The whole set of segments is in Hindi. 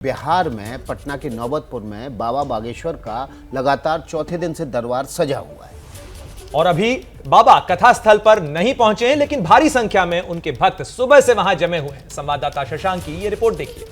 बिहार में पटना के नौबतपुर में बाबा बागेश्वर का लगातार चौथे दिन से दरबार सजा हुआ है। और अभी बाबा कथा स्थल पर नहीं पहुंचे हैं, लेकिन भारी संख्या में उनके भक्त सुबह से वहां जमे हुए हैं। संवाददाता शशांक की ये रिपोर्ट देखिए।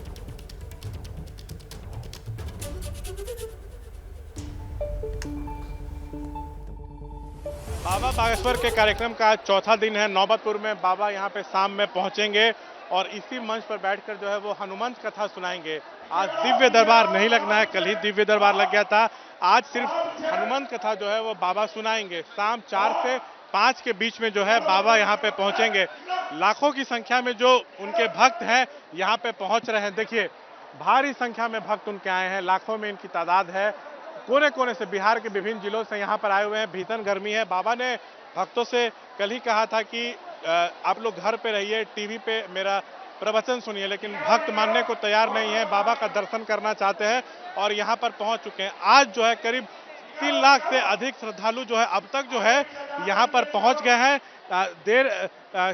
बाबा बागेश्वर के कार्यक्रम का आज चौथा दिन है। नौबतपुर में बाबा यहाँ पे शाम में पहुंचेंगे और इसी मंच पर बैठकर जो है वो हनुमान कथा सुनाएंगे। आज दिव्य दरबार नहीं लगना है, कल ही दिव्य दरबार लग गया था। आज सिर्फ हनुमान कथा जो है वो बाबा सुनाएंगे। शाम 4 से 5 के बीच में जो है बाबा यहाँ पे पहुंचेंगे। लाखों की संख्या में जो उनके भक्त हैं यहाँ पे पहुंच रहे हैं। देखिए, भारी संख्या में भक्त उनके आए हैं, लाखों में इनकी तादाद है। कोने कोने से बिहार के विभिन्न जिलों से यहाँ पर आए हुए हैं। भीषण गर्मी है। बाबा ने भक्तों से कल ही कहा था कि आप लोग घर पे रहिए, टीवी पे मेरा प्रवचन सुनिए, लेकिन भक्त मानने को तैयार नहीं है। बाबा का दर्शन करना चाहते हैं और यहाँ पर पहुंच चुके हैं। आज जो है करीब 3 लाख से अधिक श्रद्धालु जो है अब तक जो है यहाँ पर पहुंच गए हैं। देर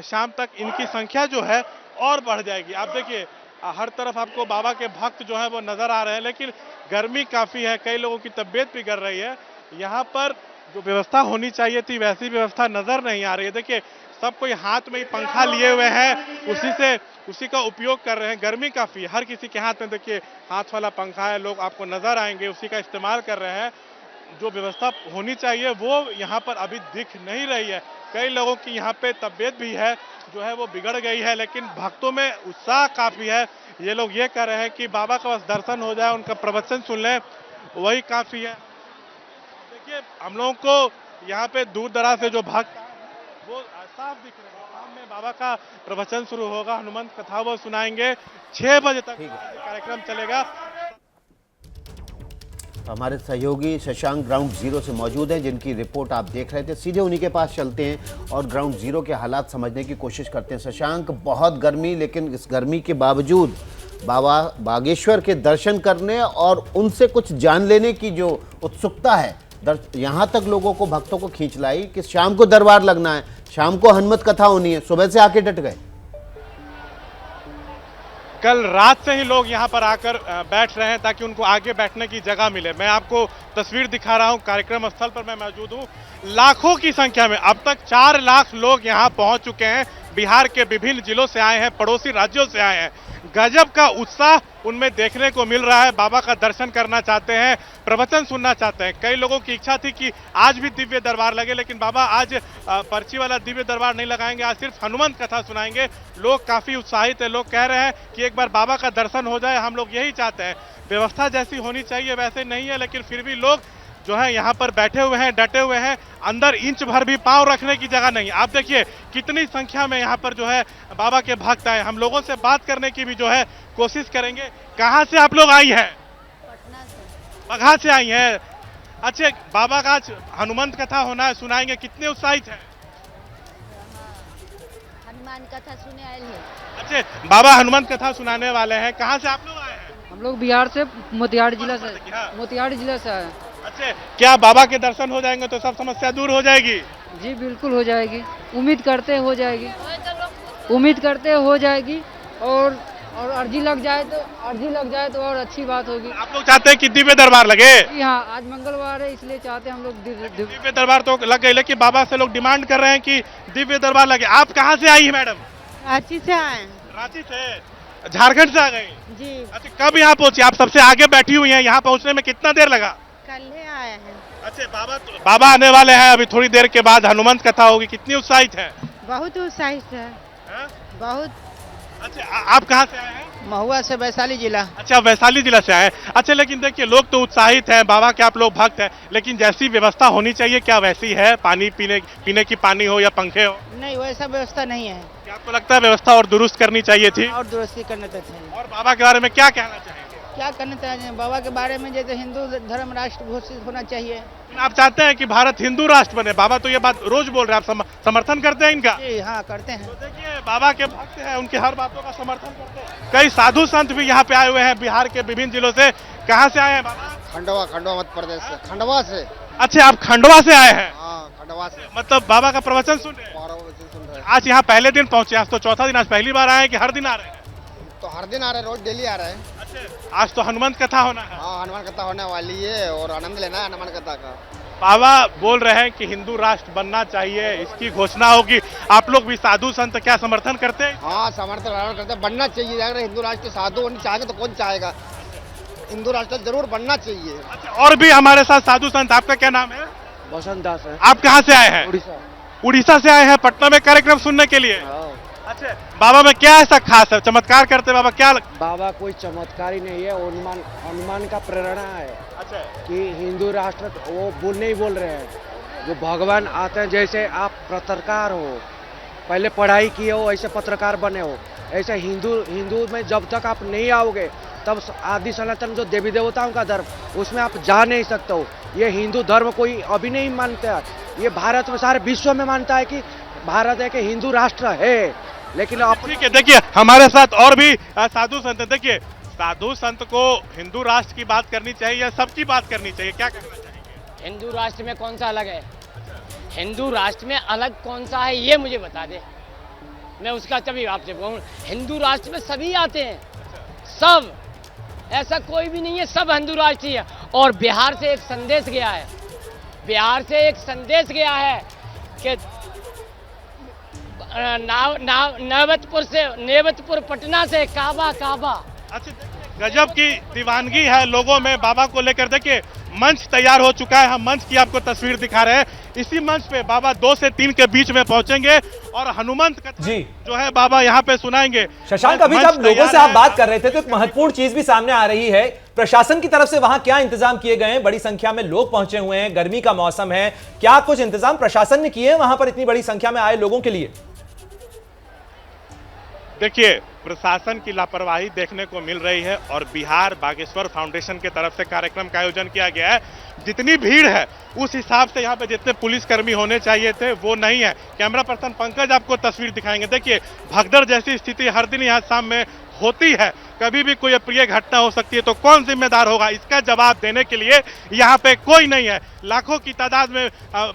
शाम तक इनकी संख्या जो है और बढ़ जाएगी। आप देखिए, हर तरफ आपको बाबा के भक्त जो है वो नजर आ रहे हैं, लेकिन गर्मी काफी है, कई लोगों की तबीयत बिगड़ रही है। यहाँ पर जो व्यवस्था होनी चाहिए थी वैसी व्यवस्था नजर नहीं आ रही है। देखिए, सब कोई हाथ में ही पंखा लिए हुए हैं, उसी का उपयोग कर रहे हैं। गर्मी काफी है, हर किसी के हाथ में देखिए हाथ वाला पंखा है। लोग आपको नजर आएंगे, उसी का इस्तेमाल कर रहे हैं। जो व्यवस्था होनी चाहिए वो यहाँ पर अभी दिख नहीं रही है। कई लोगों की यहाँ पे तबीयत भी है जो है वो बिगड़ गई है, लेकिन भक्तों में उत्साह काफी है। ये लोग ये कह रहे हैं कि बाबा का बस दर्शन हो जाए, उनका प्रवचन सुन लें, वही काफी है। देखिए, हम लोगों को यहाँ पे दूर दराज से जो भक्त वो साफ दिख रहे हैं। शाम में बाबा का प्रवचन शुरू होगा, हनुमान कथा वो सुनाएंगे। 6 बजे तक कार्यक्रम चलेगा। हमारे सहयोगी शशांक ग्राउंड जीरो से मौजूद हैं, जिनकी रिपोर्ट आप देख रहे थे। सीधे उन्हीं के पास चलते हैं और ग्राउंड जीरो के हालात समझने की कोशिश करते हैं। शशांक, बहुत गर्मी, लेकिन इस गर्मी के बावजूद बाबा बागेश्वर के दर्शन करने और उनसे कुछ जान लेने की जो उत्सुकता है, यहाँ तक लोगों को, भक्तों को खींच लाई कि शाम को दरबार लगना है, शाम को हनुमत कथा होनी है। सुबह से आके डट गए। कल रात से ही लोग यहाँ पर आकर बैठ रहे हैं ताकि उनको आगे बैठने की जगह मिले। मैं आपको तस्वीर दिखा रहा हूँ, कार्यक्रम स्थल पर मैं मौजूद हूँ। लाखों की संख्या में अब तक 4 लाख लोग यहाँ पहुँच चुके हैं। बिहार के विभिन्न जिलों से आए हैं, पड़ोसी राज्यों से आए हैं। गजब का उत्साह उनमें देखने को मिल रहा है। बाबा का दर्शन करना चाहते हैं, प्रवचन सुनना चाहते हैं। कई लोगों की इच्छा थी कि आज भी दिव्य दरबार लगे, लेकिन बाबा आज पर्ची वाला दिव्य दरबार नहीं लगाएंगे, आज सिर्फ हनुमान कथा सुनाएंगे। लोग काफी उत्साहित है। लोग कह रहे हैं कि एक बार बाबा का दर्शन हो जाए, हम लोग यही चाहते हैं। व्यवस्था जैसी होनी चाहिए वैसे नहीं है, लेकिन फिर भी लोग जो है यहाँ पर बैठे हुए हैं, डटे हुए हैं। अंदर इंच भर भी पांव रखने की जगह नहीं। आप देखिए कितनी संख्या में यहाँ पर जो है बाबा के भक्त आए। हम लोगों से बात करने की भी जो है कोशिश करेंगे। कहाँ से आप लोग आई हैं? पटना से। बगहा से आई हैं। अच्छा, बाबा का आज हनुमान कथा होना है, सुनाएंगे, कितने उत्साहित हैं? हनुमान कथा सुने आए हैं। अच्छा, बाबा हनुमान कथा सुनाने वाले हैं। कहाँ से आप लोग आए हैं? हम लोग बिहार से, मोतिहारी जिला से आए। अच्छा, क्या बाबा के दर्शन हो जाएंगे तो सब समस्या दूर हो जाएगी? जी बिल्कुल हो जाएगी, उम्मीद करते हो जाएगी, उम्मीद करते हो जाएगी। और अर्जी लग जाए तो और अच्छी बात होगी। आप लोग चाहते हैं कि दिव्य दरबार लगे? जी हाँ, आज मंगलवार है इसलिए चाहते हैं हम लोग दिव्य दरबार तो लग गई, लेकिन बाबा से लोग डिमांड कर रहे हैं कि दिव्य दरबार लगे। आप कहाँ से आई है मैडम? रांची से आए। रांची से? झारखंड से आ गई जी। अच्छा, कब यहाँ पहुंची? आप सबसे आगे बैठी हुई हैं, यहाँ पहुंचने में कितना देर लगा? कल ही आए हैं। अच्छा, बाबा आने वाले हैं, अभी थोड़ी देर के बाद हनुमान कथा होगी। कितनी उत्साहित है? बहुत उत्साहित है। बहुत। अच्छा, आप कहाँ से आए हैं? महुआ से, वैशाली जिला। अच्छा, वैशाली जिला से आए। अच्छा, लेकिन देखिए लोग तो उत्साहित हैं, बाबा के आप लोग भक्त हैं, लेकिन जैसी व्यवस्था होनी चाहिए क्या वैसी है? पानी पीने की पानी हो या पंखे हो? नहीं, वैसा व्यवस्था नहीं है। क्या आपको लगता है व्यवस्था और दुरुस्त करनी चाहिए थी? और दुरुस्ती करना चाहिए। और बाबा के बारे में क्या कहना चाहेंगे? क्या करना चाहिए बाबा के बारे में? जैसे हिंदू धर्म राष्ट्र घोषित होना चाहिए। आप चाहते हैं कि भारत हिंदू राष्ट्र बने? बाबा तो ये बात रोज बोल रहे हैं, आप समर्थन करते हैं इनका? जी हाँ, करते हैं। तो देखिए, बाबा के भक्त हैं, उनकी हर बातों का समर्थन करते हैं। कई साधु संत भी यहाँ पे आए हुए हैं बिहार के विभिन्न जिलों से। कहाँ से आए हैं बाबा? खंडवा मध्य प्रदेश से। खंडवा से। अच्छा, आप खंडवा से आए हैं? हाँ, खंडवा से। मतलब बाबा का प्रवचन सुन रहे हैं? सुन रहे हैं। आज यहाँ पहले दिन पहुंचे, आज तो चौथा दिन, आज पहली बार आए हैं कि हर दिन आ रहे हैं? तो हर दिन आ रहे हैं, रोज डेली आ रहे हैं। अच्छा, आज तो हनुमंत कथा होना है। हाँ हनुमान कथा होने वाली है और आनंद लेना है हनुमान कथा का। बाबा बोल रहे हैं कि हिंदू राष्ट्र बनना चाहिए, इसकी घोषणा होगी। आप लोग भी साधु संत क्या समर्थन करते हैं? हाँ समर्थन करते हैं, बनना चाहिए। अगर हिंदू राष्ट्र साधु होनी चाहेगा तो कौन चाहेगा, हिंदू राष्ट्र जरूर बनना चाहिए। अच्छा, और भी हमारे साथ साधु संत, आपका क्या नाम है? बसंत दास है, आप कहाँ से आए हैं? उड़ीसा। उड़ीसा से आए हैं पटना में कार्यक्रम सुनने के लिए। हाँ। अच्छा, बाबा में क्या ऐसा खास है, चमत्कार करते हैं बाबा क्या? बाबा कोई चमत्कार ही नहीं है, हनुमान हनुमान का प्रेरणा है अच्छा, कि हिंदू राष्ट्र वो नहीं बोल रहे हैं, जो भगवान आते हैं। जैसे आप पत्रकार हो, पहले पढ़ाई किए हो, ऐसे पत्रकार बने हो, ऐसे हिंदू में जब तक आप नहीं आओगे तब आदि सनातन जो देवी देवताओं का धर्म उसमें आप जा नहीं सकते हो। ये हिंदू धर्म कोई अभी नहीं मानता है, ये भारत में सारे विश्व में मानता है कि भारत एक हिंदू राष्ट्र है। लेकिन आप ठीक है, देखिए हमारे साथ और भी साधु संत हैं। देखिए साधु संत को हिंदू राष्ट्र की बात करनी चाहिए या सबकी बात करनी चाहिए, क्या करना चाहिए? हिंदू राष्ट्र में कौन सा अलग है? हिंदू राष्ट्र में अलग कौन सा है ये मुझे बता दे, मैं उसका तभी आपसे बोलूं। हिंदू राष्ट्र में सभी आते हैं, सब, ऐसा कोई भी नहीं है, सब हिंदू राष्ट्र ही है। और बिहार से एक संदेश गया है, बिहार से एक संदेश गया है कि नेवतपुर पटना से काबा काबा। अच्छा, गजब की दीवानगी है लोगों में बाबा को लेकर। देखिए मंच तैयार हो चुका है, हम मंच की आपको तस्वीर दिखा रहे हैं। इसी मंच पे बाबा 2 से 3 के बीच में पहुंचेंगे और हनुमंत कथा जी जो है बाबा यहाँ पे सुनाएंगे। शशांक, अभी जब लोगों से आप बात कर रहे थे तो एक महत्वपूर्ण चीज भी सामने आ रही है। प्रशासन की तरफ से वहां क्या इंतजाम किए गए हैं? बड़ी संख्या में लोग पहुंचे हुए हैं, गर्मी का मौसम है, क्या कुछ इंतजाम प्रशासन ने किए हैं वहां पर इतनी बड़ी संख्या में आए लोगों के लिए? देखिए प्रशासन की लापरवाही देखने को मिल रही है और बिहार बागेश्वर फाउंडेशन की तरफ से कार्यक्रम का आयोजन किया गया है। जितनी भीड़ है उस हिसाब से यहाँ पे जितने पुलिसकर्मी होने चाहिए थे वो नहीं है। कैमरा पर्सन पंकज आपको तस्वीर दिखाएंगे। देखिए भगदड़ जैसी स्थिति हर दिन यहाँ शाम में होती है, कभी भी कोई अप्रिय घटना हो सकती है, तो कौन जिम्मेदार होगा इसका जवाब देने के लिए यहाँ पे कोई नहीं है। लाखों की तादाद में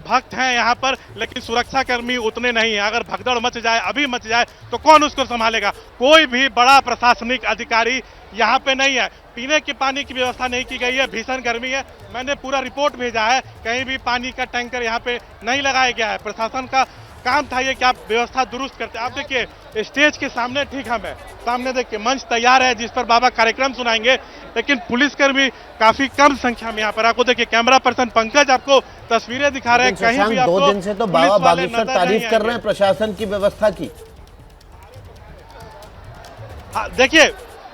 भक्त हैं यहाँ पर, लेकिन सुरक्षा कर्मी उतने नहीं है। अगर भगदड़ मच जाए, अभी मच जाए, तो कौन उसको संभालेगा? कोई भी बड़ा प्रशासनिक अधिकारी यहाँ पे नहीं है। पीने के पानी की व्यवस्था नहीं की गई है, भीषण गर्मी है। मैंने पूरा रिपोर्ट भेजा है, कहीं भी पानी का टैंकर यहाँ पे नहीं लगाया गया है। प्रशासन का काम था ये कि आप व्यवस्था दुरुस्त करते। आप देखिए स्टेज के सामने, ठीक हम है, सामने देखिए मंच तैयार है जिस पर बाबा कार्यक्रम सुनाएंगे, लेकिन पुलिसकर्मी काफी कम संख्या में यहाँ पर। आपको देखिए कैमरा पर्सन पंकज आपको तस्वीरें दिखा रहे हैं। कहीं भी आपको 2 दिन से तो बाबा बागेश्वर तारीफ कर रहे हैं प्रशासन की व्यवस्था की। हाँ देखिए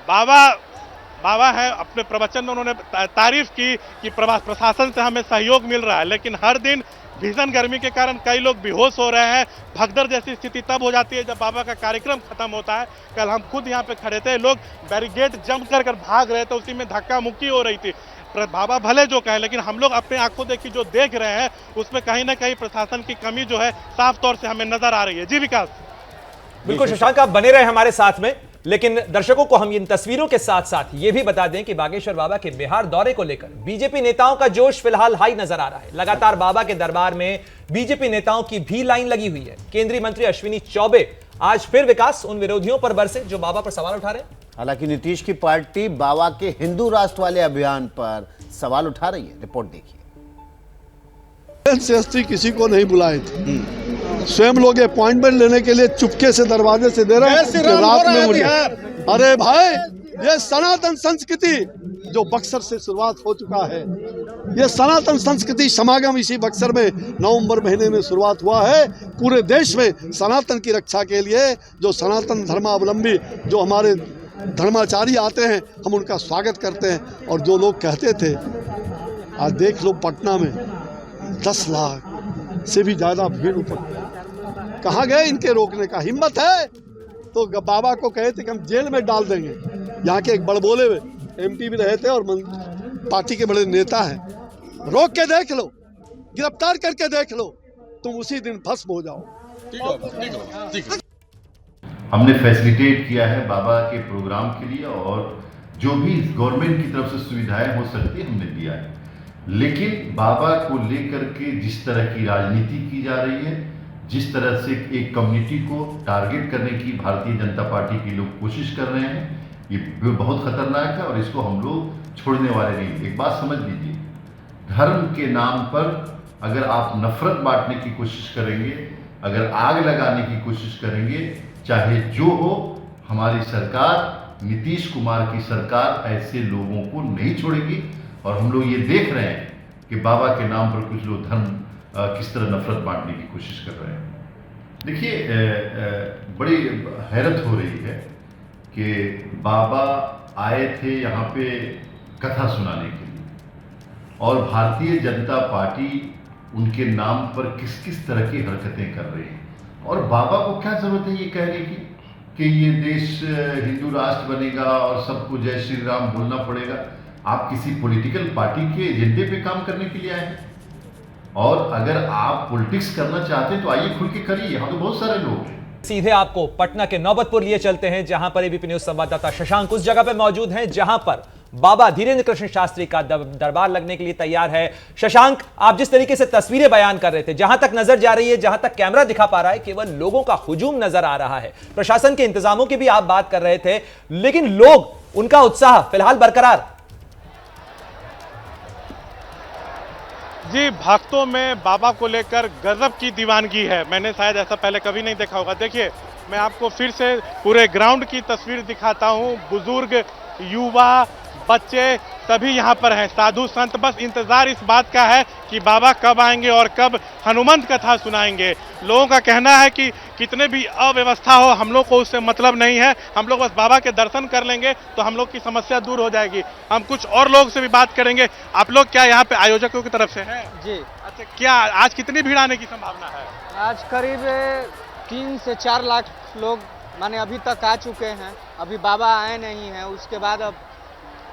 बाबा है, अपने प्रवचन में उन्होंने तारीफ की कि प्रशासन से हमें सहयोग मिल रहा है, लेकिन हर दिन भीषण गर्मी के कारण कई लोग बेहोश हो रहे हैं। भगदड़ जैसी स्थिति तब हो जाती है जब बाबा का कार्यक्रम खत्म होता है। कल हम खुद यहाँ पे खड़े थे, लोग बैरिकेड जंप कर भाग रहे थे, उसी में धक्का मुक्की हो रही थी। बाबा भले जो कहे, लेकिन हम लोग अपने आंखों देखी जो देख रहे हैं उसमें कहीं ना कहीं प्रशासन की कमी जो है साफ तौर से हमें नजर आ रही है। जी विकास। बिल्कुल शशांक, आप बने रहे हमारे साथ में, लेकिन दर्शकों को हम इन तस्वीरों के साथ साथ ये भी बता दें कि बागेश्वर बाबा के बिहार दौरे को लेकर बीजेपी नेताओं का जोश फिलहाल हाई नजर आ रहा है। लगातार बाबा के दरबार में बीजेपी नेताओं की भी लाइन लगी हुई है। केंद्रीय मंत्री अश्विनी चौबे आज फिर विकास उन विरोधियों पर बरसे जो बाबा पर सवाल उठा रहे हैं। हालांकि नीतीश की पार्टी बाबा के हिंदू राष्ट्र वाले अभियान पर सवाल उठा रही है। रिपोर्ट देखिए। शास्त्री किसी को नहीं बुलाए थे, स्वयं लोग अपॉइंटमेंट लेने के लिए चुपके से दरवाजे से दे रहे हैं रात में मुझे। अरे भाई, ये सनातन संस्कृति जो बक्सर से शुरुआत हो चुका है, ये सनातन संस्कृति समागम इसी बक्सर में नवंबर महीने में शुरुआत हुआ है। पूरे देश में सनातन की रक्षा के लिए जो सनातन धर्मावलंबी, जो हमारे धर्माचारी आते हैं, हम उनका स्वागत करते हैं। और जो लोग कहते थे, आज देख लो पटना में 10 लाख से भी ज्यादा भीड़ उपस्थित, कहाँ गए इनके रोकने का? हिम्मत है तो बाबा को कहे थे कि हम जेल में डाल देंगे। यहाँ के एक बड़बोले एमपी भी रहे थे और पार्टी के बड़े नेता हैं, रोक के देख लो, गिरफ्तार करके देख लो, तुम उसी दिन भस्म हो जाओ। हमने फैसिलिटेट किया है बाबा के प्रोग्राम के लिए, और जो भी गवर्नमेंट की तरफ से सुविधाएं हो सकती है हमने दिया है। लेकिन बाबा को लेकर के जिस तरह की राजनीति की जा रही है, जिस तरह से एक कम्युनिटी को टारगेट करने की भारतीय जनता पार्टी के लोग कोशिश कर रहे हैं, ये बहुत खतरनाक है और इसको हम लोग छोड़ने वाले नहीं। एक बात समझ लीजिए, धर्म के नाम पर अगर आप नफरत बांटने की कोशिश करेंगे, अगर आग लगाने की कोशिश करेंगे, चाहे जो हो, हमारी सरकार, नीतीश कुमार की सरकार ऐसे लोगों को नहीं छोड़ेगी। और हम लोग ये देख रहे हैं कि बाबा के नाम पर कुछ लोग धर्म किस तरह नफरत बांटने की कोशिश कर रहे हैं। देखिए, बड़ी हैरत हो रही है कि बाबा आए थे यहाँ पे कथा सुनाने के लिए और भारतीय जनता पार्टी उनके नाम पर किस किस तरह की हरकतें कर रही है। और बाबा को क्या जरूरत है ये कहने की कि ये देश हिंदू राष्ट्र बनेगा और सबको जय श्री राम बोलना पड़ेगा। आप किसी पॉलिटिकल पार्टी के एजेंडे पे काम करने के लिए आए हैं, और अगर आप पॉलिटिक्स करना चाहते हैं तो आइए खुल के करिए, यहाँ तो बहुत सारे लोग हैं। सीधे आपको पटना के नौबतपुर लिए चलते हैं, जहां पर एबीपी न्यूज संवाददाता शशांक उस जगह पर मौजूद हैं जहां पर बाबा धीरेन्द्र कृष्ण शास्त्री का दरबार लगने के लिए तैयार है। शशांक, आप जिस तरीके से तस्वीरें बयान कर रहे थे, जहां तक नजर जा रही है, जहां तक कैमरा दिखा पा रहा है, केवल लोगों का हुजूम नजर आ रहा है। प्रशासन के इंतजामों की भी आप बात कर रहे थे, लेकिन लोग, उनका उत्साह फिलहाल बरकरार। जी, भक्तों में बाबा को लेकर गजब की दीवानगी है। मैंने शायद ऐसा पहले कभी नहीं देखा होगा। देखिए, मैं आपको फिर से पूरे ग्राउंड की तस्वीर दिखाता हूं। बुजुर्ग, युवा, बच्चे सभी यहाँ पर हैं, साधु संत। बस इंतजार इस बात का है कि बाबा कब आएंगे और कब हनुमंत कथा सुनाएंगे। लोगों का कहना है कि कितने भी अव्यवस्था हो, हम लोग को उससे मतलब नहीं है, हम लोग बस बाबा के दर्शन कर लेंगे तो हम लोग की समस्या दूर हो जाएगी। हम कुछ और लोग से भी बात करेंगे। आप लोग क्या यहाँ पे आयोजकों की तरफ से हैं? जी। अच्छा, क्या आज कितनी भीड़ आने की संभावना है? आज करीब 3 से 4 लाख लोग माने अभी तक आ चुके हैं। अभी बाबा आए नहीं हैं, उसके बाद अब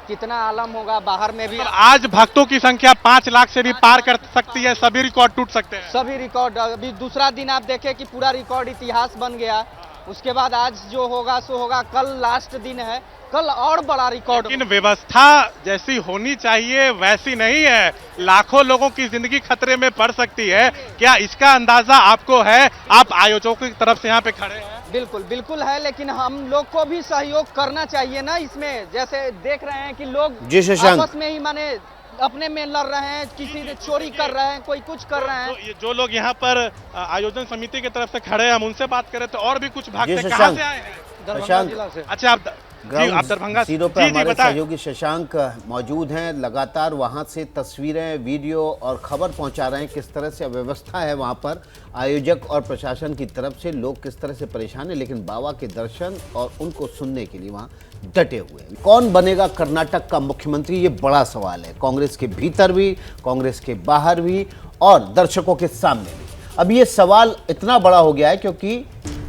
कितना आलम होगा बाहर में भी। आज भक्तों की संख्या 5 लाख से भी पार कर सकती है, सभी रिकॉर्ड टूट सकते हैं। सभी रिकॉर्ड, अभी दूसरा दिन आप देखें कि पूरा रिकॉर्ड इतिहास बन गया। उसके बाद आज जो होगा सो होगा, कल लास्ट दिन है, कल और बड़ा रिकॉर्ड। लेकिन व्यवस्था जैसी होनी चाहिए वैसी नहीं है, लाखों लोगों की जिंदगी खतरे में पड़ सकती है। क्या इसका अंदाजा आपको है? आप आयोजकों की तरफ से यहाँ पे खड़े हैं। बिल्कुल बिल्कुल है, लेकिन हम लोग को भी सहयोग करना चाहिए ना इसमें। जैसे देख रहे हैं कि लोग आपस में ही माने अपने में लड़ रहे हैं, किसी से चोरी कर रहे हैं, कोई कुछ कर रहे हैं। जो लोग यहाँ पर आयोजन समिति की तरफ से खड़े हैं, हम उनसे बात करें तो और भी कुछ भागते कहाँ से आए हैं? दरभंगा जिला से। अच्छा, आप दरभंगा सीरो पे हमारे सहयोगी शशांक मौजूद हैं, लगातार वहां से तस्वीरें, वीडियो और खबर पहुंचा रहे हैं किस तरह से अव्यवस्था है वहां पर। आयोजक और प्रशासन की तरफ से लोग किस तरह से परेशान हैं, लेकिन बाबा के दर्शन और उनको सुनने के लिए वहां डटे हुए हैं। कौन बनेगा कर्नाटक का मुख्यमंत्री, ये बड़ा सवाल है, कांग्रेस के भीतर भी, कांग्रेस के बाहर भी और दर्शकों के सामने भी। अब ये सवाल इतना बड़ा हो गया है क्योंकि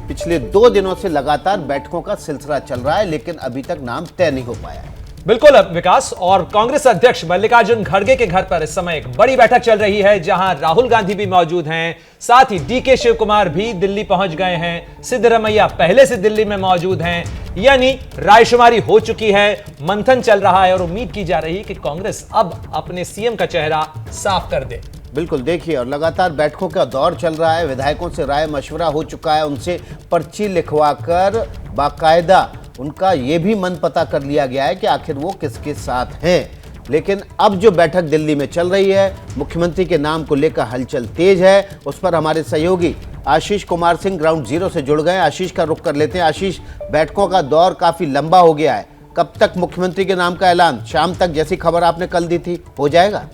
पिछले 2 दिनों से लगातार बैठकों का सिलसिला चल रहा है, लेकिन अभी तक नाम तय नहीं हो पाया है। बिल्कुल विकास, और कांग्रेस अध्यक्ष मल्लिकार्जुन खड़गे के घर पर इस समय एक बड़ी बैठक चल रही है, जहां राहुल गांधी भी मौजूद हैं, साथ ही डीके शिव कुमार भी दिल्ली पहुंच गए हैं, सिद्धरमैया पहले से दिल्ली में मौजूद हैं। यानी रायशुमारी हो चुकी है, मंथन चल रहा है और उम्मीद की जा रही है कि कांग्रेस अब अपने सीएम का चेहरा साफ कर दे। बिल्कुल, देखिए, और लगातार बैठकों का दौर चल रहा है, विधायकों से राय मशवरा हो चुका है, उनसे पर्ची लिखवाकर बाकायदा उनका ये भी मन पता कर लिया गया है कि आखिर वो किसके साथ हैं। लेकिन अब जो बैठक दिल्ली में चल रही है, मुख्यमंत्री के नाम को लेकर हलचल तेज है। उस पर हमारे सहयोगी आशीष कुमार सिंह ग्राउंड जीरो से जुड़ गए। आशीष का रुख कर लेते हैं। आशीष, बैठकों का दौर काफी लंबा हो गया है, कब तक मुख्यमंत्री के नाम का ऐलान? शाम तक, जैसी खबर आपने कल दी थी, हो जाएगा?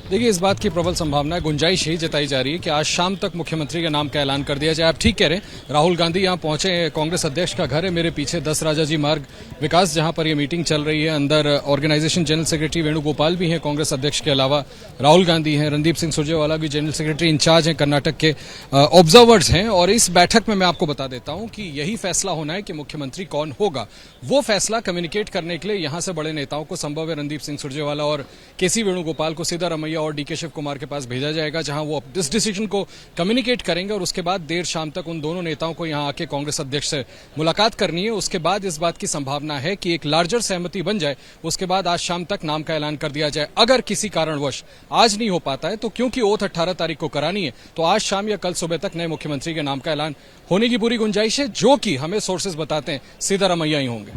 देखिए, इस बात की प्रबल संभावना है, गुंजाइश ही जताई जा रही है कि आज शाम तक मुख्यमंत्री के नाम का ऐलान कर दिया जाए। आप ठीक कह रहे हैं, राहुल गांधी यहां पहुंचे हैं, कांग्रेस अध्यक्ष का घर है मेरे पीछे, 10 राजाजी मार्ग विकास, जहां पर यह मीटिंग चल रही है। अंदर ऑर्गेनाइजेशन जनरल सेक्रेटरी वेणुगोपाल भी हैं कांग्रेस अध्यक्ष के अलावा, राहुल गांधी हैं, रणदीप सिंह सुरजेवाला भी जनरल सेक्रेटरी इंचार्ज हैं, कर्नाटक के ऑब्जर्वर्स हैं। और इस बैठक में मैं आपको बता देता हूं कि यही फैसला होना है कि मुख्यमंत्री कौन होगा। वो फैसला कम्युनिकेट करने के लिए यहां से बड़े नेताओं को संभव है रणदीप सिंह सुरजेवाला और केसी वेणुगोपाल को सिद्धरमैया और डीके शिव कुमार के पास भेजा जाएगा, जहां वो इस डिसीजन को कम्युनिकेट करेंगे और उसके बाद देर शाम तक उन दोनों नेताओं को यहां आके कांग्रेस अध्यक्ष से मुलाकात करनी है। उसके बाद इस बात की संभावना है कि एक लार्जर सहमति बन जाए, उसके बाद आज शाम तक नाम का ऐलान कर दिया जाए। अगर किसी कारणवश आज नहीं हो पाता है तो क्योंकि ओथ 18 तारीख को करानी है, तो आज शाम या कल सुबह तक नए मुख्यमंत्री के नाम का ऐलान होने की पूरी गुंजाइश है, जो कि हमें सोर्सेज बताते हैं सिद्धारमैया ही होंगे।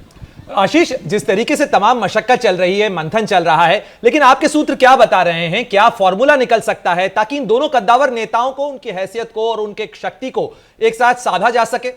आशीष, जिस तरीके से तमाम मशक्कत चल रही है, मंथन चल रहा है, लेकिन आपके सूत्र क्या बता रहे हैं? क्या फॉर्मूला निकल सकता है ताकि इन दोनों कद्दावर नेताओं को, उनकी हैसियत को और उनके शक्ति को एक साथ साधा जा सके?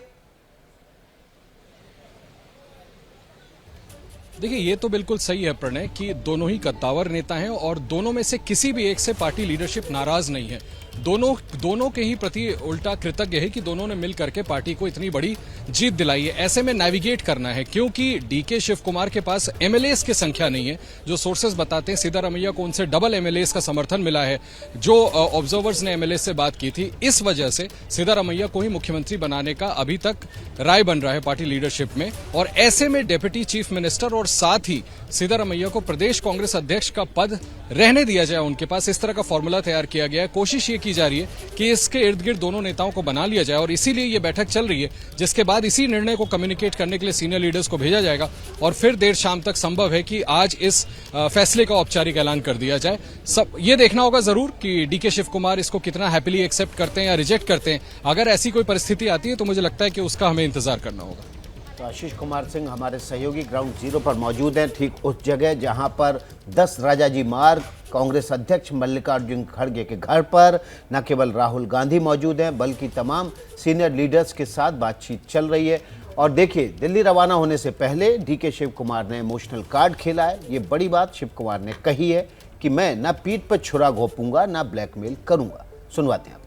देखिए, ये तो बिल्कुल सही है प्रणय कि दोनों ही कद्दावर नेता हैं और दोनों में से किसी भी एक से पार्टी लीडरशिप नाराज नहीं है। दोनों के ही प्रति उल्टा कृतज्ञ है कि दोनों ने मिल करके पार्टी को इतनी बड़ी जीत दिलाई है। ऐसे में नेविगेट करना है, क्योंकि डीके शिव कुमार के पास एमएलएस की संख्या नहीं है। जो सोर्सेज बताते हैं सिद्धारमैया को उनसे डबल एमएलएस का समर्थन मिला है, जो ऑब्जर्वर्स ने एमएलए से बात की थी। इस वजह से सिद्धारमैया को ही मुख्यमंत्री बनाने का अभी तक राय बन रहा है पार्टी लीडरशिप में, और ऐसे में डिप्टी चीफ मिनिस्टर और साथ ही सिद्धारमैया को प्रदेश कांग्रेस अध्यक्ष का पद रहने दिया जाए उनके पास। इस तरह का फॉर्मूला तैयार किया गया है। कोशिश ये की जा रही है कि इसके इर्द गिर्द दोनों नेताओं को बना लिया जाए, और इसीलिए ये बैठक चल रही है, जिसके बाद इसी निर्णय को कम्युनिकेट करने के लिए सीनियर लीडर्स को भेजा जाएगा और फिर देर शाम तक संभव है कि आज इस फैसले का औपचारिक ऐलान कर दिया जाए। सब ये देखना होगा जरूर कि डीके शिव कुमार इसको कितना हैप्पीली एक्सेप्ट करते हैं या रिजेक्ट करते हैं। अगर ऐसी कोई परिस्थिति आती है तो मुझे लगता है कि उसका हमें इंतजार करना होगा। तो आशीष कुमार सिंह हमारे सहयोगी ग्राउंड जीरो पर मौजूद हैं, ठीक उस जगह जहां पर 10 राजाजी मार्ग कांग्रेस अध्यक्ष मल्लिकार्जुन खड़गे के घर पर न केवल राहुल गांधी मौजूद हैं, बल्कि तमाम सीनियर लीडर्स के साथ बातचीत चल रही है। और देखिए, दिल्ली रवाना होने से पहले डीके शिव कुमार ने इमोशनल कार्ड खेला है। ये बड़ी बात शिव कुमार ने कही है कि मैं ना पीठ पर छुरा घोंपूंगा, ना ब्लैकमेल करूंगा। सुनवाते हैं आपको।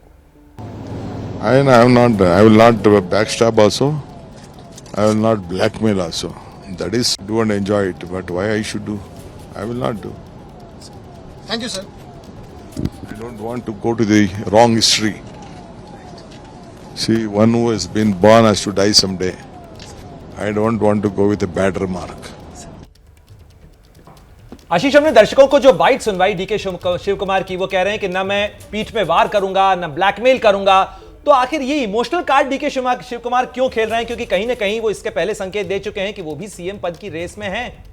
I will not backstab also. I will not blackmail also. That is, do and enjoy it. But why I should do? I will not do. Thank you, sir. I don't want to go to the wrong history. See, one who has been born has to die someday. I don't want to go with a bad remark. आशीष, हमने दर्शकों को जो बाइट सुनवाई डीके शिव कुमार की, वो कह रहे हैं कि ना मैं पीठ में वार करूंगा, ना ब्लैकमेल करूंगा। तो आखिर ये इमोशनल कार्ड डीके शिव कुमार क्यों खेल रहे हैं? क्योंकि कहीं ना कहीं वो इसके पहले संकेत दे चुके हैं कि वो भी सीएम पद की रेस में हैं।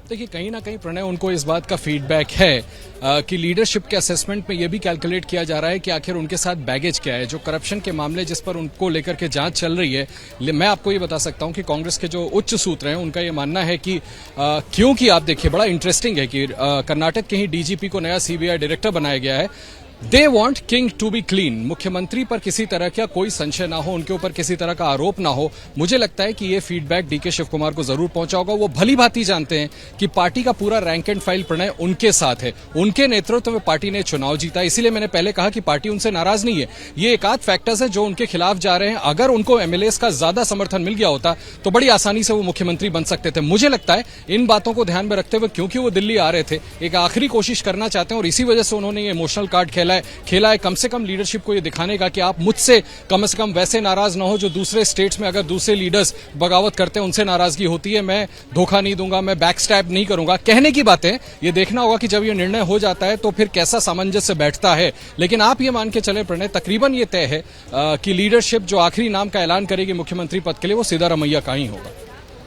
देखिए, कहीं ना कहीं प्रणय उनको इस बात का फीडबैक है कि लीडरशिप के असेसमेंट में यह भी कैलकुलेट किया जा रहा है कि आखिर उनके साथ बैगेज क्या है। जो करप्शन के मामले जिस पर उनको लेकर के जांच चल रही है, मैं आपको ये बता सकता हूं कि कांग्रेस के जो उच्च सूत्र हैं उनका ये मानना है कि क्योंकि आप देखिए, बड़ा इंटरेस्टिंग है कि कर्नाटक के ही डीजीपी को नया सीबीआई डायरेक्टर बनाया गया है। They want king to be clean. मुख्यमंत्री पर किसी तरह का कोई संशय ना हो, उनके ऊपर किसी तरह का आरोप ना हो। मुझे लगता है कि ये फीडबैक डीके शिव कुमार को जरूर पहुंचा होगा। वो भली भांति जानते हैं कि पार्टी का पूरा रैंक एंड फाइल प्रणय उनके साथ है, उनके नेतृत्व में पार्टी ने चुनाव जीता। इसीलिए मैंने पहले कहा कि पार्टी उनसे नाराज नहीं है। ये एक आध फैक्टर्स है जो उनके खिलाफ जा रहे हैं। अगर उनको एमएलएस का ज्यादा समर्थन मिल गया होता तो बड़ी आसानी से वो मुख्यमंत्री बन सकते थे। मुझे लगता है इन बातों को ध्यान में रखते हुए, क्योंकि वो दिल्ली आ रहे थे, एक आखिरी कोशिश करना चाहते हैं और इसी वजह से उन्होंने ये इमोशनल कार्ड खेला है कम से कम लीडरशिप को ये दिखाने का कि आप मुझसे कम से कम वैसे नाराज ना हो जो दूसरे स्टेट्स में अगर दूसरे लीडर्स बगावत करते हैं उनसे नाराजगी होती है। मैं धोखा नहीं दूंगा, मैं बैकस्टैब नहीं करूंगा। कहने की बातें, ये देखना होगा कि जब ये निर्णय हो जाता है तो फिर कैसा सामंजस्य बैठता है। लेकिन आप ये मान के चले प्रणय, तकरीबन ये तय है कि लीडरशिप जो आखिरी नाम का ऐलान करेगी मुख्यमंत्री पद के लिए, वो सिद्धारमैया का ही होगा।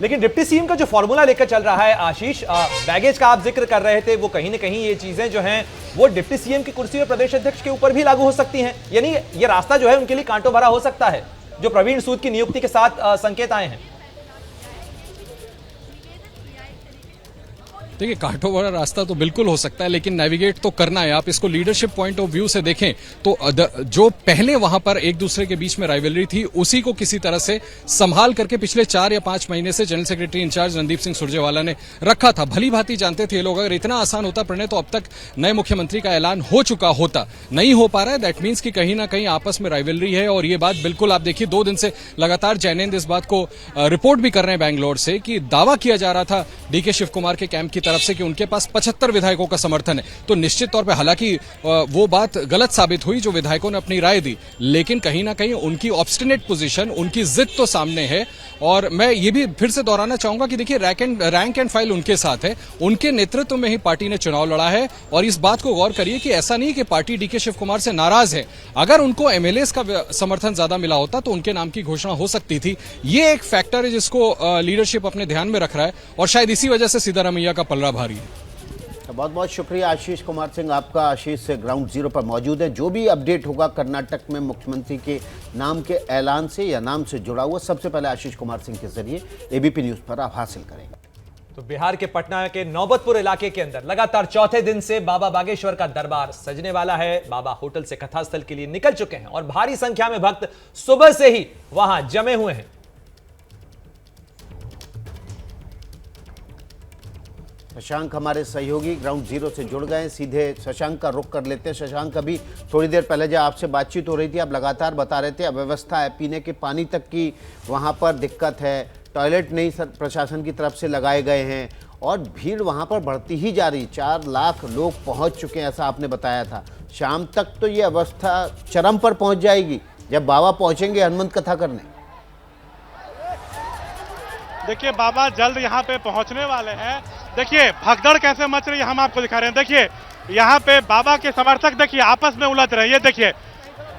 लेकिन डिप्टी सीएम का जो फॉर्मूला लेकर चल रहा है आशीष, बैगेज का आप जिक्र कर रहे थे, वो कहीं ना कहीं ये चीजें जो हैं वो डिप्टी सीएम की कुर्सी और प्रदेश अध्यक्ष के ऊपर भी लागू हो सकती हैं। यानी ये रास्ता जो है उनके लिए कांटों भरा हो सकता है, जो प्रवीण सूद की नियुक्ति के साथ संकेत आए हैं। देखिए, कांटों वाला रास्ता तो बिल्कुल हो सकता है, लेकिन नेविगेट तो करना है। आप इसको लीडरशिप पॉइंट ऑफ व्यू से देखें तो जो पहले वहां पर एक दूसरे के बीच में राइवलरी थी, उसी को किसी तरह से संभाल करके पिछले 4 या 5 महीने से general secretary in charge Randeep Singh Surjewala ने रखा था। भली भांति जानते थे ये लोग, अगर इतना आसान होता प्रणय तो अब तक नए मुख्यमंत्री का ऐलान हो चुका होता। नहीं हो पा रहा है, दैट मीन्स कि कहीं ना कहीं आपस में राइवलरी है। और ये बात बिल्कुल आप देखिए, 2 दिन से लगातार जैनेंद्र इस बात को रिपोर्ट भी कर रहे हैं बैंगलोर से कि दावा किया जा रहा था डीके शिव कुमार के कैंप की तरफ से कि उनके पास 75 विधायकों का समर्थन है, तो निश्चित तौर पे हालांकि वो बात गलत साबित हुई जो विधायकों ने अपनी राय दी, लेकिन कहीं ना कहीं उनकी ऑब्स्टिनेट पोजीशन, उनकी जिद तो सामने है। और मैं ये भी फिर से दोहराना चाहूंगा कि देखिए रैंक एंड फाइल उनके साथ है, उनके नेतृत्व में ही पार्टी ने चुनाव लड़ा है। और इस बात को गौर करिए कि ऐसा नहीं कि पार्टी डीके शिव कुमार से नाराज है, अगर उनको एमएलए का समर्थन ज्यादा मिला होता तो उनके नाम की घोषणा हो सकती थी। ये एक फैक्टर है जिसको लीडरशिप अपने ध्यान में रख रहा है और शायद इसी वजह से सिद्धारमैया का पलड़ा भारी है। बहुत बहुत शुक्रिया आशीष कुमार सिंह आपका। आशीष से ग्राउंड जीरो पर मौजूद है। जो भी अपडेट होगा कर्नाटक में मुख्यमंत्री के नाम के ऐलान से या नाम से जुड़ा हुआ, सबसे पहले आशीष कुमार सिंह के जरिए एबीपी न्यूज पर आप हासिल करेंगे। तो बिहार के पटना के नौबतपुर इलाके के अंदर लगातार चौथे दिन से बाबा बागेश्वर का दरबार सजने वाला है। बाबा होटल से कथास्थल के लिए निकल चुके हैं और भारी संख्या में भक्त सुबह से ही वहां जमे हुए हैं। शशांक हमारे सहयोगी ग्राउंड जीरो से जुड़ गए, सीधे शशांक का रुख कर लेते हैं। शशांक, अभी थोड़ी देर पहले जब आपसे बातचीत हो रही थी, आप लगातार बता रहे थे अव्यवस्था है, पीने के पानी तक की वहां पर दिक्कत है, टॉयलेट नहीं प्रशासन की तरफ से लगाए गए हैं और भीड़ वहां पर बढ़ती ही जा रही। 4 लाख लोग पहुंच चुके हैं, ऐसा आपने बताया था। शाम तक तो ये अवस्था चरम पर पहुंच जाएगी जब बाबा पहुंचेंगे हनुमंत कथा करने। देखिए बाबा जल्द यहाँ पे पहुंचने वाले हैं। देखिए भगदड़ कैसे मच रही है हम आपको दिखा रहे हैं। देखिए यहाँ पे बाबा के समर्थक देखिए आपस में उलझ रहे हैं। ये देखिए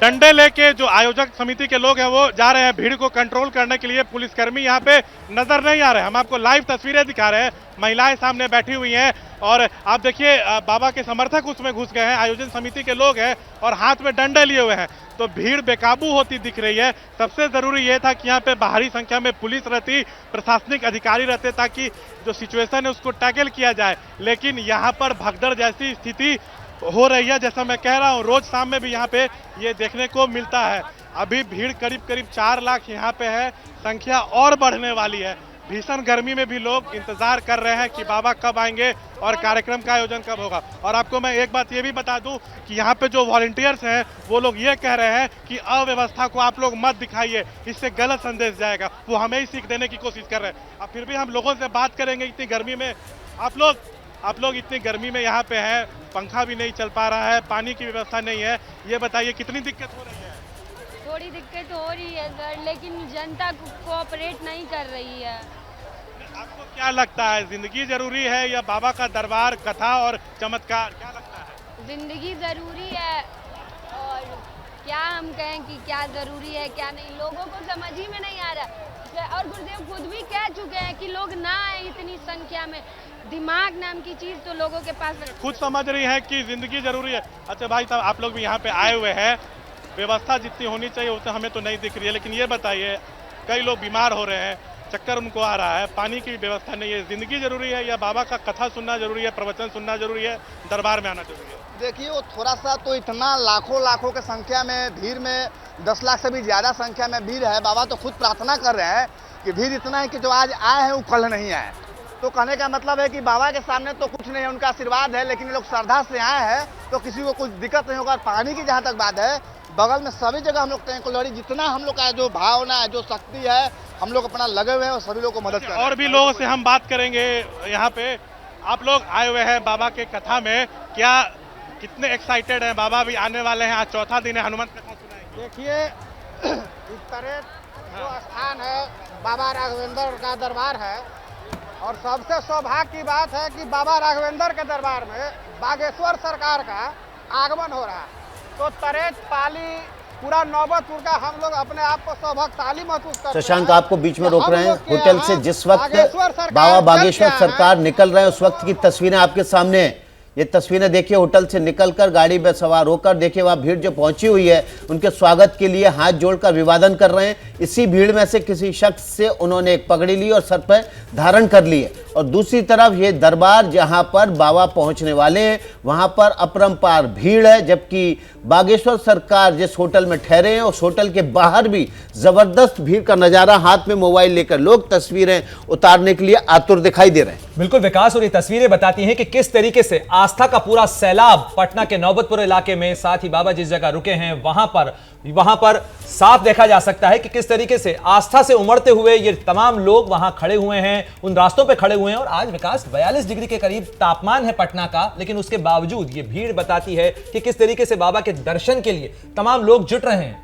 डंडे लेके जो आयोजक समिति के लोग हैं वो जा रहे हैं भीड़ को कंट्रोल करने के लिए। पुलिसकर्मी यहाँ पे नजर नहीं आ रहे हैं। हम आपको लाइव तस्वीरें दिखा रहे हैं, महिलाएं सामने बैठी हुई हैं और आप देखिए बाबा के समर्थक उसमें घुस गए हैं, आयोजन समिति के लोग हैं और हाथ में डंडे लिए हुए हैं। तो भीड़ बेकाबू होती दिख रही है। सबसे जरूरी यह था कि यहाँ पे बाहरी संख्या में पुलिस रहती, प्रशासनिक अधिकारी रहते ताकि जो सिचुएशन है उसको टैकल किया जाए, लेकिन यहाँ पर भगदड़ जैसी स्थिति हो रही है। जैसा मैं कह रहा हूँ रोज शाम में भी यहाँ पे ये देखने को मिलता है। अभी भीड़ करीब करीब 4 लाख यहाँ पे है, संख्या और बढ़ने वाली है। भीषण गर्मी में भी लोग इंतजार कर रहे हैं कि बाबा कब आएंगे और कार्यक्रम का आयोजन कब होगा। और आपको मैं एक बात ये भी बता दूं कि यहाँ पे जो वॉलंटियर्स हैं वो लोग ये कह रहे हैं कि अव्यवस्था को आप लोग मत दिखाइए, इससे गलत संदेश जाएगा। वो हमें ही सीख देने की कोशिश कर रहे हैं। अब फिर भी हम लोगों से बात करेंगे। इतनी गर्मी में आप लोग इतनी गर्मी में यहाँ पे हैं, पंखा भी नहीं चल पा रहा है, पानी की व्यवस्था नहीं है, ये बताइए कितनी दिक्कत हो रही है? थोड़ी दिक्कत हो रही है सर, लेकिन जनता कोऑपरेट नहीं कर रही है। आपको क्या लगता है जिंदगी जरूरी है या बाबा का दरबार, कथा और चमत्कार, क्या लगता है? जिंदगी जरूरी है और क्या हम कहें कि क्या जरूरी है क्या नहीं, लोगों को समझ ही में नहीं आ रहा। और गुरुदेव खुद भी कह चुके हैं कि लोग ना आए इतनी संख्या में। दिमाग नाम की चीज तो लोगों के पास खुद समझ रही है कि जिंदगी जरूरी है। अच्छा भाई साहब, आप लोग भी यहाँ पे आए हुए हैं, व्यवस्था जितनी होनी चाहिए उतना हमें तो नहीं दिख रही है, लेकिन ये बताइए कई लोग बीमार हो रहे हैं, चक्कर उनको आ रहा है, पानी की व्यवस्था नहीं है, जिंदगी जरूरी है या बाबा का कथा सुनना जरूरी है, प्रवचन सुनना जरूरी है, दरबार में आना जरूरी है? देखिए वो थोड़ा सा तो इतना लाखों के संख्या में भीड़ में 10 लाख से भी ज्यादा संख्या में भीड़ है। बाबा तो खुद प्रार्थना कर रहे हैं कि भीड़ इतना है कि जो आज आए हैं वो कल नहीं आए। तो कहने का मतलब है कि बाबा के सामने तो कुछ नहीं है, उनका आशीर्वाद है, लेकिन लोग श्रद्धा से आए हैं तो किसी को कुछ दिक्कत नहीं होगा। पानी की जहाँ तक बात है, बगल में सभी जगह हम लोग टैंकलरी, जितना हम लोग का जो भावना है, जो शक्ति है, हम लोग अपना लगे हुए हैं और सभी लोगों को मदद कर रहे हैं। और भी लोगों से हम बात करेंगे। यहाँ पे आप लोग आए हुए हैं बाबा के कथा में, क्या कितने एक्साइटेड हैं? बाबा भी आने वाले हैं, आज चौथा दिन है, हनुमंत कथा सुनाएंगे। देखिए इस तरह जो स्थान है बाबा राघवेंद्र का दरबार है और सबसे सौभाग्य की बात है कि बाबा राघवेंद्र के दरबार में बागेश्वर सरकार का आगमन हो रहा है। तो तरेज पाली पूरा नौबतपुर का हम लोग अपने आप को सौभाग्यशाली महसूस करते हैं। शशांक आपको बीच में रोक रहे हैं। होटल से जिस वक्त बाबा बागेश्वर सरकार निकल रहे हैं उस वक्त की तस्वीरें आपके सामने हैं। ये तस्वीरें देखिए, होटल से निकलकर गाड़ी में सवार होकर देखिए वहां भीड़ जो पहुंची हुई है, उनके स्वागत के लिए हाथ जोड़कर अभिवादन कर रहे हैं। इसी भीड़ में से किसी शख्स से उन्होंने एक पगड़ी ली और सर पर धारण कर ली है। और दूसरी तरफ ये दरबार जहां पर बाबा पहुंचने वाले हैं वहां पर अपरंपार भीड़ है, जबकि बागेश्वर सरकार जिस होटल में ठहरे हैं उस होटल के बाहर भी जबरदस्त भीड़ का नजारा, हाथ में मोबाइल लेकर लोग तस्वीरें उतारने के लिए आतुर दिखाई दे रहे हैं। बिल्कुल विकास, और ये तस्वीरें बताती हैं कि किस तरीके से आस्था का पूरा सैलाब पटना के नौबतपुर इलाके में, साथ ही बाबा जिस जगह रुके हैं वहां पर साफ देखा जा सकता है कि किस तरीके से आस्था से उमड़ते हुए ये तमाम लोग वहां खड़े हुए हैं, उन रास्तों पे खड़े हुए हैं। और आज विकास 42 डिग्री के करीब तापमान है पटना का, लेकिन उसके बावजूद ये भीड़ बताती है कि किस तरीके से बाबा के दर्शन के लिए तमाम लोग जुट रहे हैं।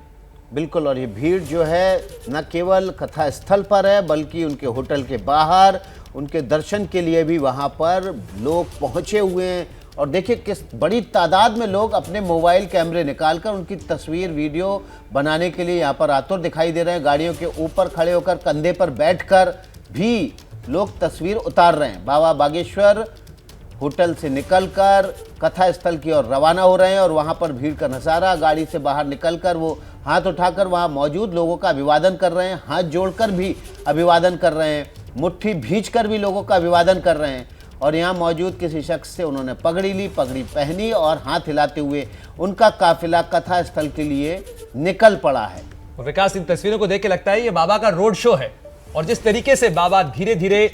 बिल्कुल, और ये भीड़ जो है न केवल कथा स्थल पर है बल्कि उनके होटल के बाहर उनके दर्शन के लिए भी वहां पर लोग पहुंचे हुए हैं। और देखिए किस बड़ी तादाद में लोग अपने मोबाइल कैमरे निकालकर उनकी तस्वीर वीडियो बनाने के लिए यहाँ पर आतुर दिखाई दे रहे हैं। गाड़ियों के ऊपर खड़े होकर, कंधे पर बैठकर भी लोग तस्वीर उतार रहे हैं। बाबा बागेश्वर होटल से निकलकर कथा स्थल की ओर रवाना हो रहे हैं और वहाँ पर भीड़ का नज़ारा, गाड़ी से बाहर निकलकर वो हाथ उठाकर वहाँ मौजूद लोगों का अभिवादन कर रहे हैं, हाथ जोड़कर भी अभिवादन कर रहे हैं, मुट्ठी भींचकर भी लोगों का अभिवादन कर रहे हैं। और यहाँ मौजूद किसी शख्स से उन्होंने पगड़ी ली, पगड़ी पहनी और हाथ हिलाते हुए उनका काफिला कथा स्थल के लिए निकल पड़ा है। विकास, इन तस्वीरों को देख के लगता है ये बाबा का रोड शो है। और जिस तरीके से बाबा धीरे धीरे,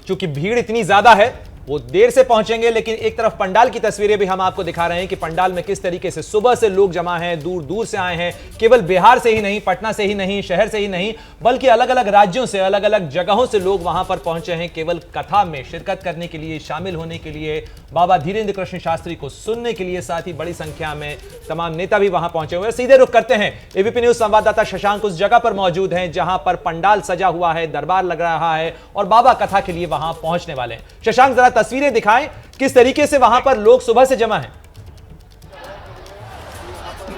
चूंकि भीड़ इतनी ज्यादा है, वो देर से पहुंचेंगे, लेकिन एक तरफ पंडाल की तस्वीरें भी हम आपको दिखा रहे हैं कि पंडाल में किस तरीके से सुबह से लोग जमा हैं, दूर दूर से आए हैं। केवल बिहार से ही नहीं, पटना से ही नहीं, शहर से ही नहीं, बल्कि अलग अलग राज्यों से, अलग अलग जगहों से लोग वहां पर पहुंचे हैं केवल कथा में शिरकत करने के लिए, शामिल होने के लिए, बाबा धीरेन्द्र कृष्ण शास्त्री को सुनने के लिए। साथ ही बड़ी संख्या में तमाम नेता भी वहां पहुंचे हुए हैं। सीधे रुख करते हैं, एबीपी न्यूज संवाददाता शशांक उस जगह पर मौजूद हैं जहां पर पंडाल सजा हुआ है, दरबार लग रहा है और बाबा कथा के लिए वहां पहुंचने वाले हैं। शशांक, जरा तस्वीरें दिखाएं किस तरीके से वहां पर लोग सुबह से जमा हैं।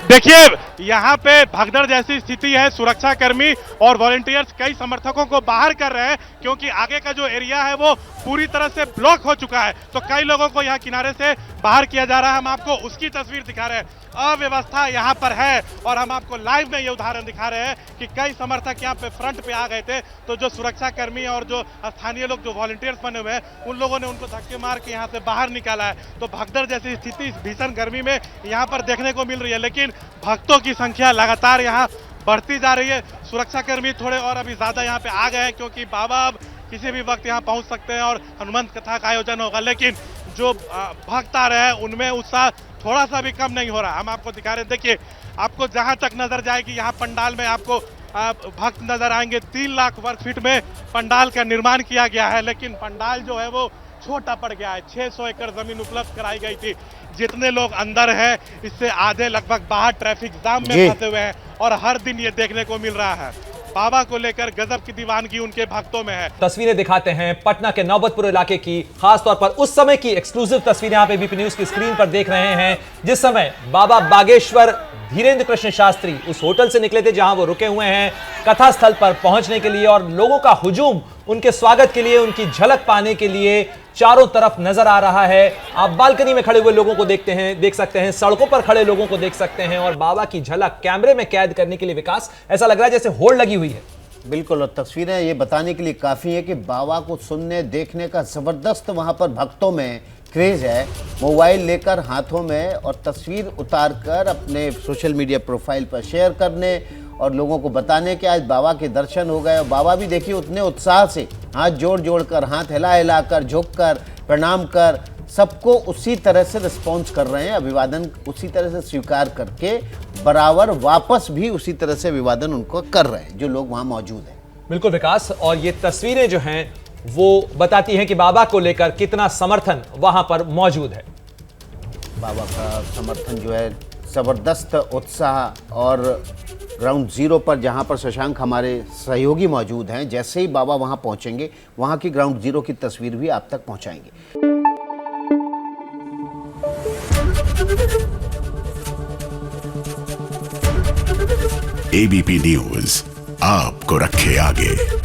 देखिए, यहाँ पे भगदड़ जैसी स्थिति है। सुरक्षाकर्मी और वॉलंटियर्स कई समर्थकों को बाहर कर रहे हैं क्योंकि आगे का जो एरिया है वो पूरी तरह से ब्लॉक हो चुका है। तो कई लोगों को यहाँ किनारे से बाहर किया जा रहा है। हम आपको उसकी तस्वीर दिखा रहे हैं। अव्यवस्था यहाँ पर है और हम आपको लाइव में ये उदाहरण दिखा रहे हैं कि कई समर्थक यहाँ पे फ्रंट पे आ गए थे, तो जो सुरक्षाकर्मी और जो स्थानीय लोग, जो वॉलंटियर्स बने हुए हैं, उन लोगों ने उनको धक्के मार के यहाँ से बाहर निकाला है। तो भगदड़ जैसी स्थिति इस भीषण गर्मी में यहाँ पर देखने को मिल रही है, लेकिन भक्तों की संख्या लगातार यहाँ बढ़ती जा रही है। सुरक्षाकर्मी थोड़े और अभी ज्यादा यहाँ पे आ गए हैं क्योंकि बाबा अब किसी भी वक्त यहाँ पहुँच सकते हैं और हनुमंत कथा का आयोजन होगा। लेकिन जो भक्त आ रहे हैं उनमें उत्साह थोड़ा सा भी कम नहीं हो रहा। हम आपको दिखा रहे हैं, देखिए, आपको जहां तक नजर जाएगी यहाँ पंडाल में आपको भक्त नजर आएंगे। 3 लाख वर्ग फीट में पंडाल का निर्माण किया गया है, लेकिन पंडाल जो है वो छोटा पड़ गया है। 600 एकड़ जमीन उपलब्ध कराई गई थी। जितने लोग अंदर हैं, इससे आधे लगभग बाहर ट्रैफिक जाम में फंसे हुए हैं और हर दिन ये देखने को मिल रहा है। बाबा को लेकर गजब की दीवानगी उनके भक्तों में है। तस्वीरें दिखाते हैं पटना के नौबतपुर इलाके की, खासतौर पर उस समय की एक्सक्लूसिव तस्वीरें आप एबीपी न्यूज की स्क्रीन पर देख रहे हैं, जिस समय बाबा बागेश्वर धीरेन्द्र कृष्ण शास्त्री उस होटल से निकले थे जहां वो रुके हुए हैं कथा स्थल पर पहुंचने के लिए। और लोगों का हुजूम उनके स्वागत के लिए, उनकी झलक पाने के लिए चारों तरफ नजर आ रहा है। आप बालकनी में खड़े हुए लोगों को देख सकते हैं, सड़कों पर खड़े लोगों को देख सकते हैं और बाबा की झलक कैमरे में कैद करने के लिए विकास ऐसा लग रहा है जैसे होड़ लगी हुई है। बिल्कुल, और तस्वीरें ये बताने के लिए काफ़ी है कि बाबा को सुनने देखने का ज़बरदस्त वहाँ पर भक्तों में क्रेज़ है। मोबाइल लेकर हाथों में और तस्वीर उतारकर अपने सोशल मीडिया प्रोफाइल पर शेयर करने और लोगों को बताने कि आज बाबा के दर्शन हो गए। और बाबा भी देखिए उतने उत्साह से हाथ जोड़ जोड़ कर, हाथ हिला हिला कर, झुक कर, प्रणाम कर, सबको उसी तरह से रिस्पॉन्स कर रहे हैं, अभिवादन उसी तरह से स्वीकार करके बराबर वापस भी उसी तरह से अभिवादन उनको कर रहे हैं जो लोग वहाँ मौजूद हैं। बिल्कुल विकास, और ये तस्वीरें जो हैं वो बताती हैं कि बाबा को लेकर कितना समर्थन वहां पर मौजूद है। बाबा का समर्थन जो है, ज़बरदस्त उत्साह। और ग्राउंड जीरो पर जहां पर शशांक हमारे सहयोगी मौजूद हैं, जैसे ही बाबा वहां पहुंचेंगे वहां की ग्राउंड जीरो की तस्वीर भी आप तक पहुंचाएंगे। एबीपी न्यूज आपको रखे आगे।